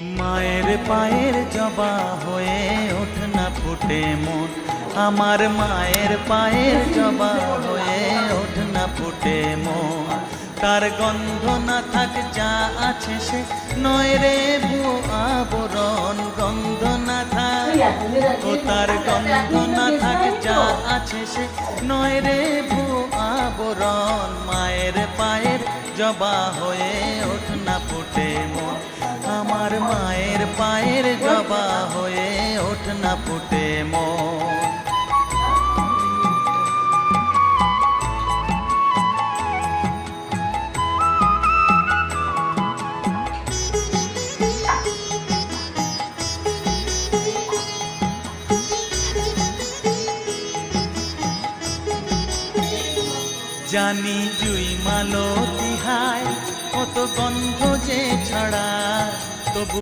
মায়ের পায়ের জবা হয়ে ওঠ না ফুটে মন, আমার মায়ের পায়ের জবা হয়ে ওঠ না ফুটে মন। তার গন্ধ না থাক যা আছে সে নয় রে ভুয়ো আবরণ, গন্ধ না থাক ও তার গন্ধ না থাক যা আছে সে নয় রে ভুয়ো আবরণ। মায়ের পায়ের জবা হয়ে ওঠ না ফুটে মন, আমার মায়ের পায়ের জবা হয়ে ওঠ না ফুটে মন। জানি জুই মালতি হায় কত গন্ধ যে ছড়ায়, তবু